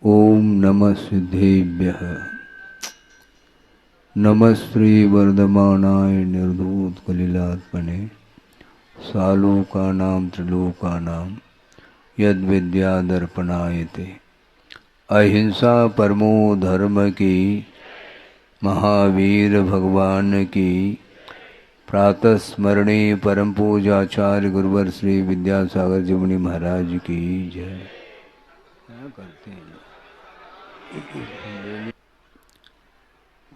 ओम नमः सिद्धेभ्यः। नमः श्री वर्धमानाय निर्धूतकलिलात्मने सालोकानां त्रिलोकानां यद्विद्यादर्पणायते। अहिंसा परमो धर्म की, महावीर भगवान की प्रातः स्मरणे परम पूजाचार्य गुरुवर श्री विद्यासागर जी मुनि महाराज की जय। क्या करते हैं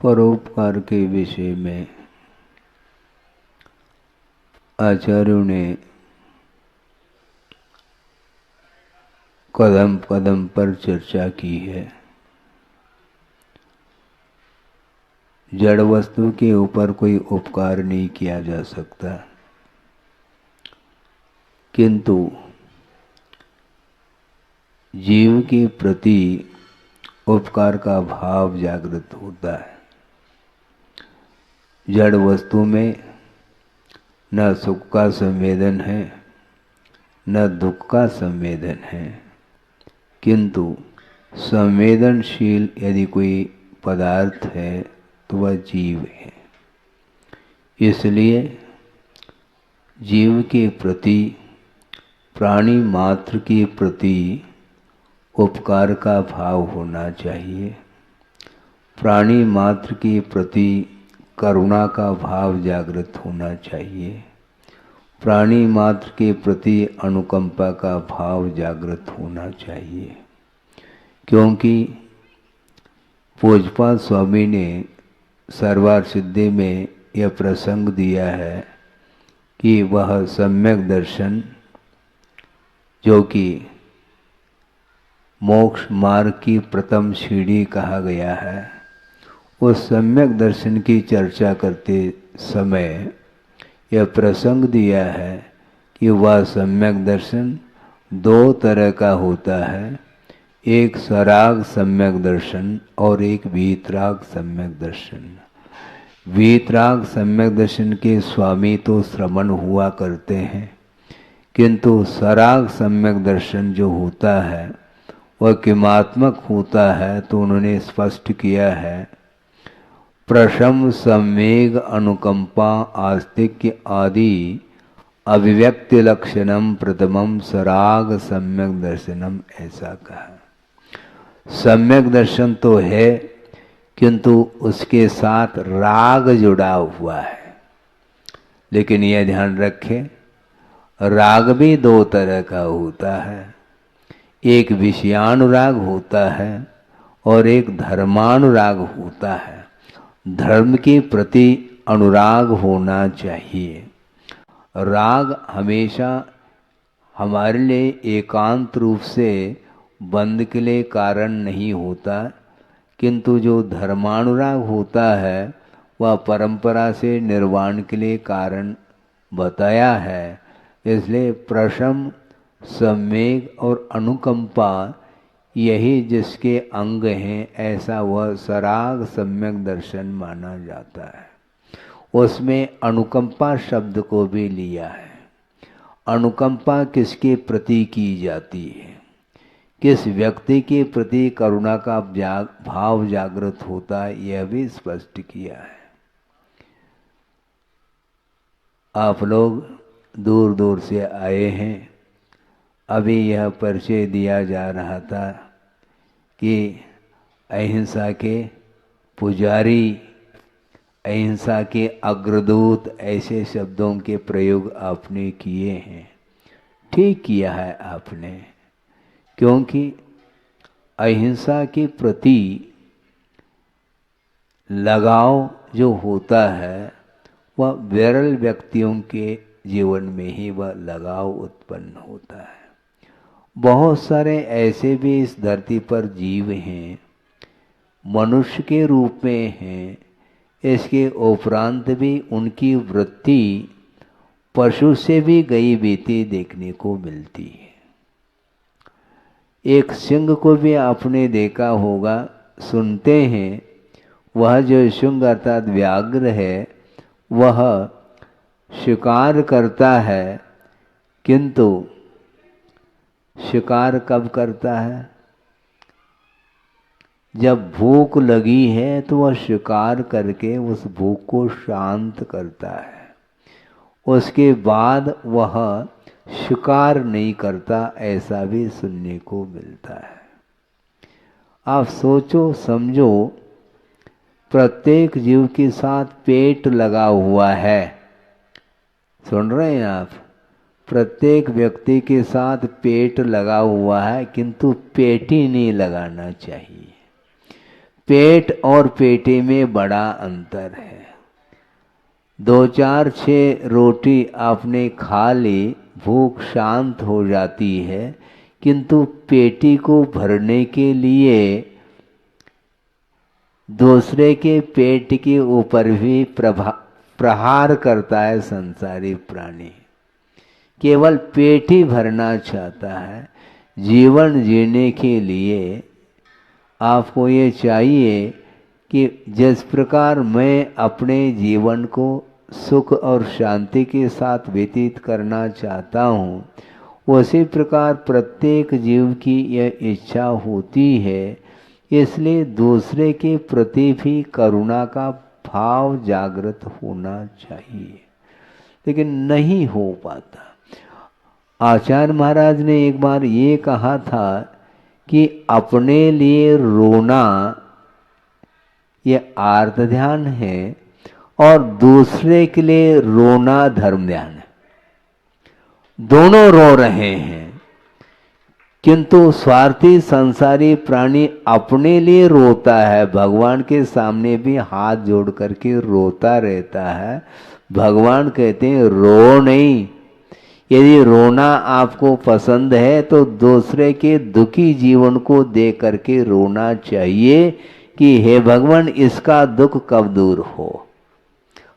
परोपकार के विषय में आचार्यों ने कदम कदम पर चर्चा की है। जड़ वस्तु के ऊपर कोई उपकार नहीं किया जा सकता, किंतु जीव के प्रति उपकार का भाव जागृत होता है। जड़ वस्तु में न सुख का संवेदन है न दुख का संवेदन है, किंतु संवेदनशील यदि कोई पदार्थ है तो वह जीव है। इसलिए जीव के प्रति, प्राणी मात्र के प्रति उपकार का भाव होना चाहिए। प्राणी मात्र के प्रति करुणा का भाव जागृत होना चाहिए। प्राणी मात्र के प्रति अनुकंपा का भाव जागृत होना चाहिए, क्योंकि पूज्यपाद स्वामी ने सर्वार सिद्धि में यह प्रसंग दिया है कि वह सम्यक दर्शन, जो कि मोक्ष मार्ग की प्रथम सीढ़ी कहा गया है, उस सम्यक दर्शन की चर्चा करते समय यह प्रसंग दिया है कि वह सम्यक दर्शन दो तरह का होता है। एक सराग सम्यक दर्शन और एक वीतराग सम्यक दर्शन। वीतराग सम्यक दर्शन के स्वामी तो श्रमण हुआ करते हैं, किंतु सराग सम्यक दर्शन जो होता है वह किमात्मक होता है। तो उन्होंने स्पष्ट किया है, प्रशम संवेग अनुकंपा आस्तिक्य आदि अभिव्यक्ति लक्षणम प्रथमम सराग सम्यक दर्शनम, ऐसा कहा। सम्यक दर्शन तो है, किंतु उसके साथ राग जुड़ा हुआ है। लेकिन यह ध्यान रखें, राग भी दो तरह का होता है। एक विषयानुराग होता है और एक धर्मानुराग होता है। धर्म के प्रति अनुराग होना चाहिए। राग हमेशा हमारे लिए एकांत रूप से बंध के लिए कारण नहीं होता, किंतु जो धर्मानुराग होता है वह परंपरा से निर्वाण के लिए कारण बताया है। इसलिए प्रशम, सम्वेग और अनुकंपा यही जिसके अंग हैं, ऐसा वह सराग सम्यक दर्शन माना जाता है। उसमें अनुकंपा शब्द को भी लिया है। अनुकंपा किसके प्रति की जाती है, किस व्यक्ति के प्रति करुणा का भाव जागृत होता है, यह भी स्पष्ट किया है। आप लोग दूर दूर से आए हैं। अभी यह परिचय दिया जा रहा था कि अहिंसा के पुजारी, अहिंसा के अग्रदूत, ऐसे शब्दों के प्रयोग आपने किए हैं। ठीक किया है आपने, क्योंकि अहिंसा के प्रति लगाव जो होता है वह विरल व्यक्तियों के जीवन में ही वह लगाव उत्पन्न होता है। बहुत सारे ऐसे भी इस धरती पर जीव हैं, मनुष्य के रूप में हैं, इसके उपरांत भी उनकी वृत्ति पशु से भी गई बीती देखने को मिलती है। एक सिंह को भी आपने देखा होगा, सुनते हैं, वह जो सिंह अर्थात व्याघ्र है वह शिकार करता है, किंतु शिकार कब करता है? जब भूख लगी है तो वह शिकार करके उस भूख को शांत करता है, उसके बाद वह शिकार नहीं करता, ऐसा भी सुनने को मिलता है। आप सोचो समझो, प्रत्येक जीव के साथ पेट लगा हुआ है, सुन रहे हैं आप? प्रत्येक व्यक्ति के साथ पेट लगा हुआ है, किंतु पेटी नहीं लगाना चाहिए। पेट और पेटी में बड़ा अंतर है। 2-4-6 रोटी आपने खा ली, भूख शांत हो जाती है, किंतु पेटी को भरने के लिए दूसरे के पेट के ऊपर भी प्रहार करता है संसारी प्राणी। केवल पेट ही भरना चाहता है। जीवन जीने के लिए आपको ये चाहिए कि जिस प्रकार मैं अपने जीवन को सुख और शांति के साथ व्यतीत करना चाहता हूँ, उसी प्रकार प्रत्येक जीव की यह इच्छा होती है। इसलिए दूसरे के प्रति भी करुणा का भाव जागृत होना चाहिए, लेकिन नहीं हो पाता। आचार्य महाराज ने एक बार ये कहा था कि अपने लिए रोना ये आर्त ध्यान है और दूसरे के लिए रोना धर्म ध्यान है। दोनों रो रहे हैं, किंतु स्वार्थी संसारी प्राणी अपने लिए रोता है, भगवान के सामने भी हाथ जोड़ करके रोता रहता है। भगवान कहते हैं रो नहीं। यदि रोना आपको पसंद है तो दूसरे के दुखी जीवन को देख करके रोना चाहिए कि हे भगवान, इसका दुख कब दूर हो।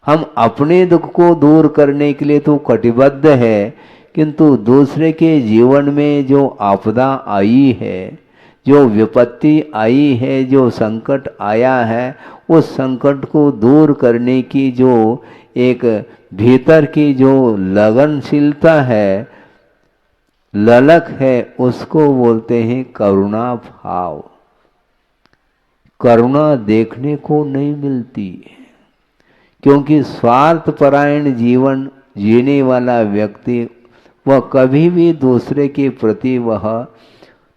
हम अपने दुख को दूर करने के लिए तो कटिबद्ध है, किंतु दूसरे के जीवन में जो आपदा आई है, जो विपत्ति आई है, जो संकट आया है, उस संकट को दूर करने की जो एक भीतर की जो लगनशीलता है, ललक है, उसको बोलते हैं करुणा भाव। करुणा देखने को नहीं मिलती है, क्योंकि स्वार्थपरायण जीवन जीने वाला व्यक्ति वह कभी भी दूसरे के प्रति वह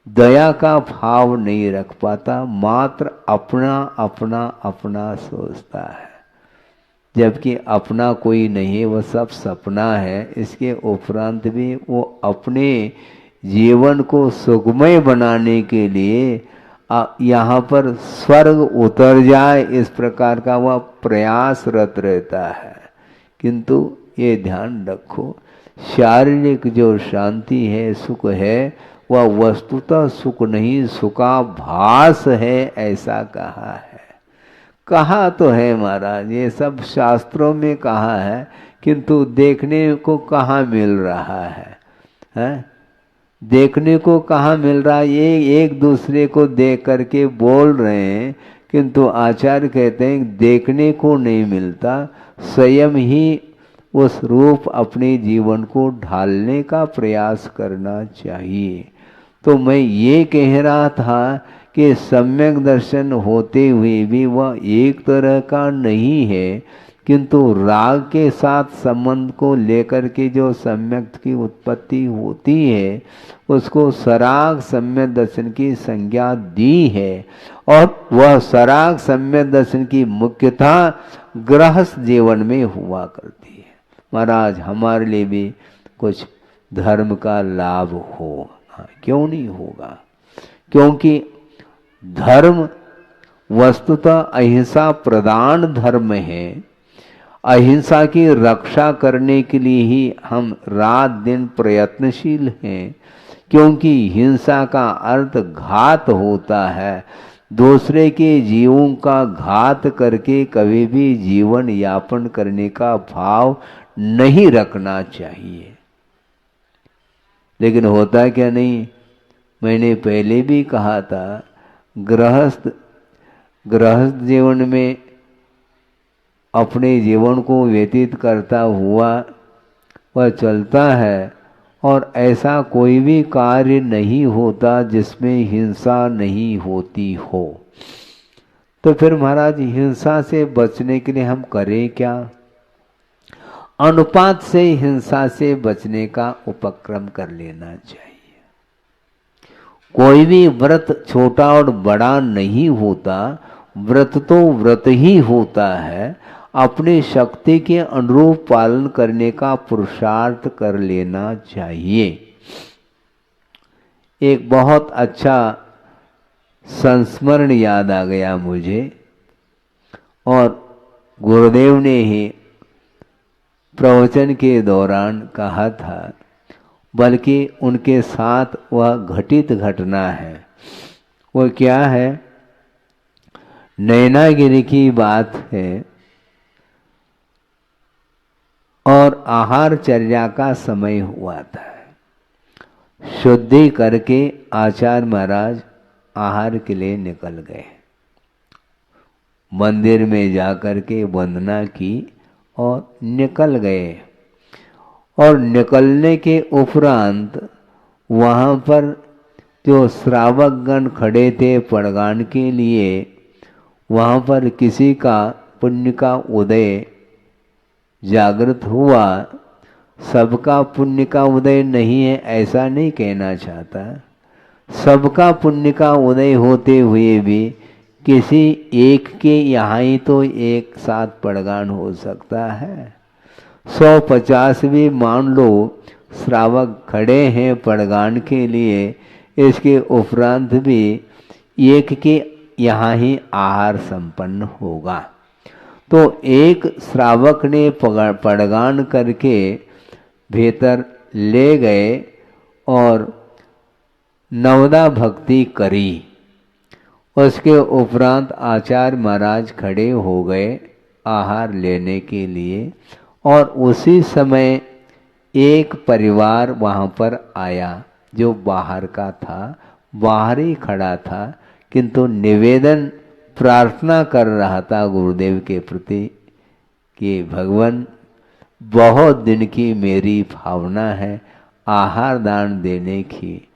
दया का भाव नहीं रख पाता, मात्र अपना अपना अपना सोचता है। जबकि अपना कोई नहीं, वह सब सपना है। इसके उपरांत भी वो अपने जीवन को सुखमय बनाने के लिए यहाँ पर स्वर्ग उतर जाए, इस प्रकार का वह प्रयासरत रहता है। किंतु ये ध्यान रखो, शारीरिक जो शांति है, सुख है, वह वस्तुतः सुख नहीं, सुखाभास है, ऐसा कहा है। कहा तो है महाराज, ये सब शास्त्रों में कहा है, किंतु देखने को कहाँ मिल रहा है? देखने को कहाँ मिल रहा है? ये एक दूसरे को देख करके बोल रहे हैं, किंतु आचार्य कहते हैं देखने को नहीं मिलता। स्वयं ही उस रूप अपने जीवन को ढालने का प्रयास करना चाहिए। तो मैं ये कह रहा था कि सम्यक दर्शन होते हुए भी वह एक तरह का नहीं है, किंतु राग के साथ संबंध को लेकर के जो सम्यक की उत्पत्ति होती है, उसको सराग सम्यक दर्शन की संज्ञा दी है। और वह सराग सम्यक दर्शन की मुख्यता गृहस्थ जीवन में हुआ करती है। महाराज, हमारे लिए भी कुछ धर्म का लाभ हो, क्यों नहीं होगा? क्योंकि धर्म वस्तुतः अहिंसा प्रधान धर्म है। अहिंसा की रक्षा करने के लिए ही हम रात दिन प्रयत्नशील हैं, क्योंकि हिंसा का अर्थ घात होता है। दूसरे के जीवों का घात करके कभी भी जीवन यापन करने का भाव नहीं रखना चाहिए। लेकिन होता क्या नहीं, मैंने पहले भी कहा था, गृहस्थ जीवन में अपने जीवन को व्यतीत करता हुआ वह चलता है, और ऐसा कोई भी कार्य नहीं होता जिसमें हिंसा नहीं होती हो। तो फिर महाराज हिंसा से बचने के लिए हम करें क्या? अनुपात से हिंसा से बचने का उपक्रम कर लेना चाहिए। कोई भी व्रत छोटा और बड़ा नहीं होता, व्रत तो व्रत ही होता है। अपनी शक्ति के अनुरूप पालन करने का पुरुषार्थ कर लेना चाहिए। एक बहुत अच्छा संस्मरण याद आ गया मुझे, और गुरुदेव ने ही प्रवचन के दौरान कहा था, बल्कि उनके साथ वह घटित घटना है। वो क्या है? नैनागिरी की बात है, और आहारचर्या का समय हुआ था। शुद्धि करके आचार्य महाराज आहार के लिए निकल गए। मंदिर में जाकर के वंदना की और निकल गए। और निकलने के उपरांत वहाँ पर जो श्रावकगण खड़े थे पड़गान के लिए, वहाँ पर किसी का पुण्य का उदय जागृत हुआ। सबका पुण्य का उदय नहीं है ऐसा नहीं कहना चाहता, सबका पुण्य का उदय होते हुए भी किसी एक के यहाँ ही तो एक साथ पड़गान हो सकता है। 150 भी मान लो श्रावक खड़े हैं पड़गान के लिए, इसके उपरांत भी एक के यहाँ ही आहार संपन्न होगा। तो एक श्रावक ने पड़गान करके भीतर ले गए और नवदा भक्ति करी। उसके उपरांत आचार्य महाराज खड़े हो गए आहार लेने के लिए, और उसी समय एक परिवार वहाँ पर आया जो बाहर का था, बाहर ही खड़ा था, किंतु निवेदन प्रार्थना कर रहा था गुरुदेव के प्रति कि भगवान बहुत दिन की मेरी भावना है आहार दान देने की,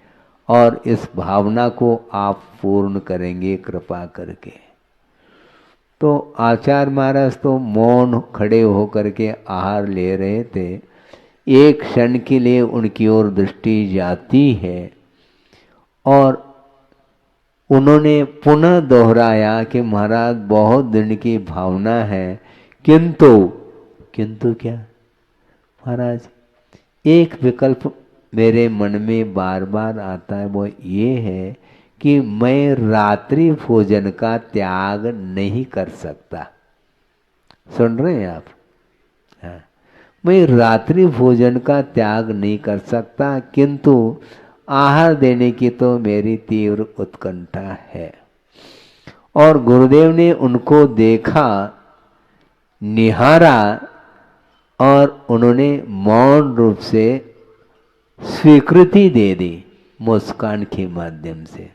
और इस भावना को आप पूर्ण करेंगे कृपा करके। तो आचार्य महाराज तो मौन खड़े होकर के आहार ले रहे थे। एक क्षण के लिए उनकी ओर दृष्टि जाती है और उन्होंने पुनः दोहराया कि महाराज बहुत दिन की भावना है, किंतु क्या महाराज, एक विकल्प मेरे मन में बार बार आता है, वो ये है कि मैं रात्रि भोजन का त्याग नहीं कर सकता। सुन रहे हैं आप? हाँ, मैं रात्रि भोजन का त्याग नहीं कर सकता, किंतु आहार देने की तो मेरी तीव्र उत्कंठा है। और गुरुदेव ने उनको देखा, निहारा, और उन्होंने मौन रूप से स्वीकृति दे दी मुस्कान के माध्यम से।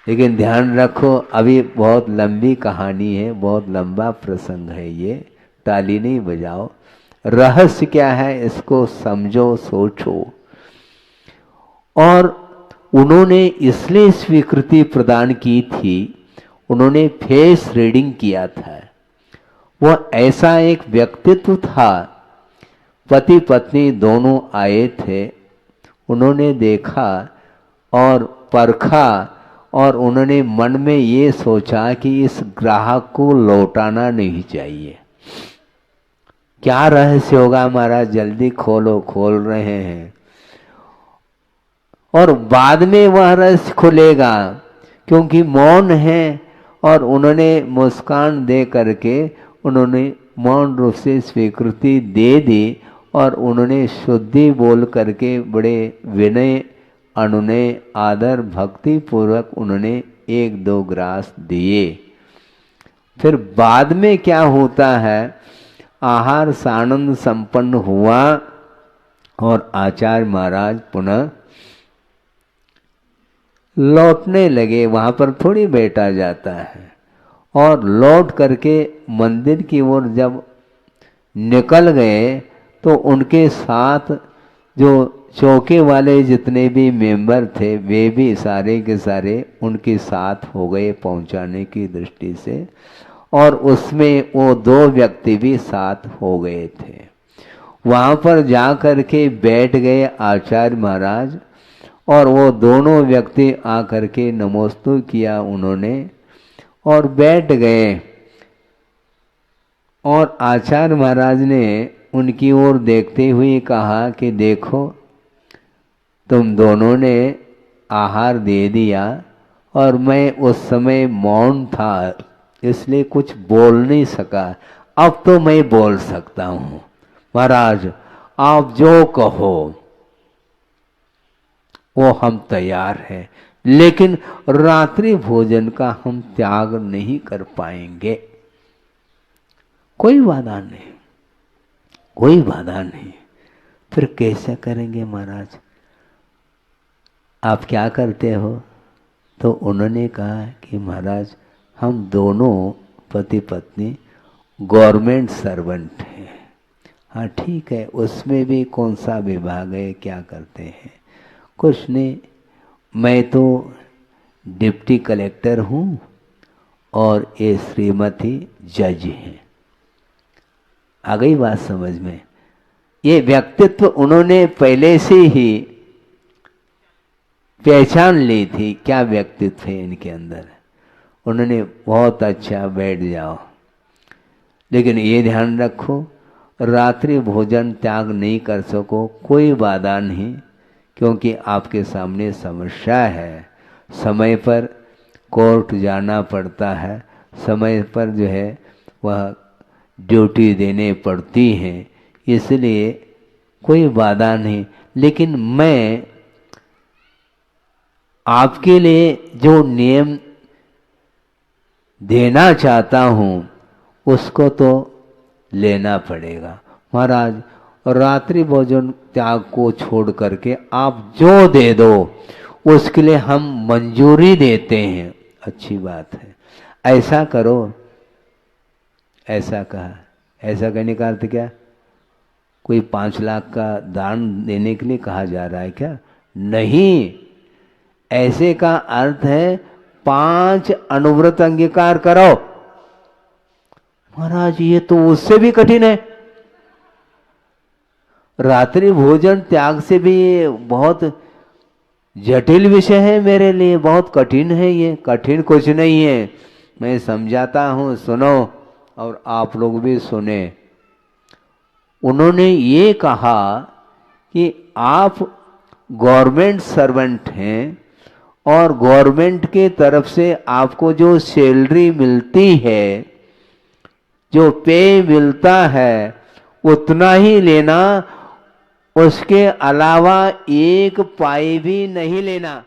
लेकिन ध्यान रखो, अभी बहुत लंबी कहानी है, बहुत लंबा प्रसंग है, ये ताली नहीं बजाओ। रहस्य क्या है इसको समझो, सोचो। और उन्होंने इसलिए स्वीकृति प्रदान की थी, उन्होंने फेस रीडिंग किया था। वह ऐसा एक व्यक्तित्व था, पति पत्नी दोनों आए थे, उन्होंने देखा और परखा, और उन्होंने मन में ये सोचा कि इस ग्राहक को लौटाना नहीं चाहिए। क्या रहस्य होगा महाराज, जल्दी खोलो, खोल रहे हैं। और बाद में वह रहस्य खुलेगा, क्योंकि मौन है। और उन्होंने मुस्कान दे करके उन्होंने मौन रूप से स्वीकृति दे दी, और उन्होंने शुद्धि बोल करके बड़े विनय अनुनय आदर भक्ति पूर्वक उन्होंने 1-2 ग्रास दिए। फिर बाद में क्या होता है, आहार सानंद संपन्न हुआ और आचार्य महाराज पुनः लौटने लगे। वहां पर थोड़ी बैठा जाता है। और लौट करके मंदिर की ओर जब निकल गए तो उनके साथ जो चौके वाले जितने भी मेंबर थे वे भी सारे के सारे उनके साथ हो गए पहुंचाने की दृष्टि से, और उसमें वो 2 व्यक्ति भी साथ हो गए थे। वहाँ पर जा कर के बैठ गए आचार्य महाराज, और वो दोनों व्यक्ति आकर के नमोस्तु किया उन्होंने और बैठ गए। और आचार्य महाराज ने उनकी ओर देखते हुए कहा कि देखो, तुम दोनों ने आहार दे दिया और मैं उस समय मौन था, इसलिए कुछ बोल नहीं सका। अब तो मैं बोल सकता हूँ। महाराज, आप जो कहो वो हम तैयार हैं, लेकिन रात्रि भोजन का हम त्याग नहीं कर पाएंगे। कोई बाधा नहीं, कोई बाधा नहीं। फिर कैसे करेंगे महाराज? आप क्या करते हो? तो उन्होंने कहा कि महाराज, हम दोनों पति पत्नी गवर्नमेंट सर्वेंट हैं। हाँ ठीक है, उसमें भी कौन सा विभाग है, क्या करते हैं? कुछ नहीं, मैं तो डिप्टी कलेक्टर हूँ और ये श्रीमती जज हैं। आ गई बात समझ में? ये व्यक्तित्व उन्होंने पहले से ही पहचान ली थी, क्या व्यक्तित्व है इनके अंदर। उन्होंने बहुत अच्छा, बैठ जाओ, लेकिन ये ध्यान रखो रात्रि भोजन त्याग नहीं कर सको, कोई बाधा नहीं, क्योंकि आपके सामने समस्या है। समय पर कोर्ट जाना पड़ता है, समय पर जो है वह ड्यूटी देने पड़ती हैं, इसलिए कोई बाधा नहीं। लेकिन मैं आपके लिए जो नियम देना चाहता हूँ उसको तो लेना पड़ेगा। महाराज, रात्रि भोजन त्याग को छोड़ करके आप जो दे दो उसके लिए हम मंजूरी देते हैं। अच्छी बात है, ऐसा करो। ऐसा कहा, ऐसा कहने का अर्थ क्या? कोई 5 लाख का दान देने के लिए कहा जा रहा है क्या? नहीं, ऐसे का अर्थ है 5 अनुव्रत अंगीकार करो। महाराज, ये तो उससे भी कठिन है। रात्रि भोजन त्याग से भी बहुत जटिल विषय है मेरे लिए, बहुत कठिन है ये। कठिन कुछ नहीं है, मैं समझाता हूँ, सुनो, और आप लोग भी सुने। उन्होंने ये कहा कि आप गवर्नमेंट सर्वेंट हैं और गवर्नमेंट के तरफ से आपको जो सैलरी मिलती है, जो पे मिलता है, उतना ही लेना, उसके अलावा 1 पाई भी नहीं लेना।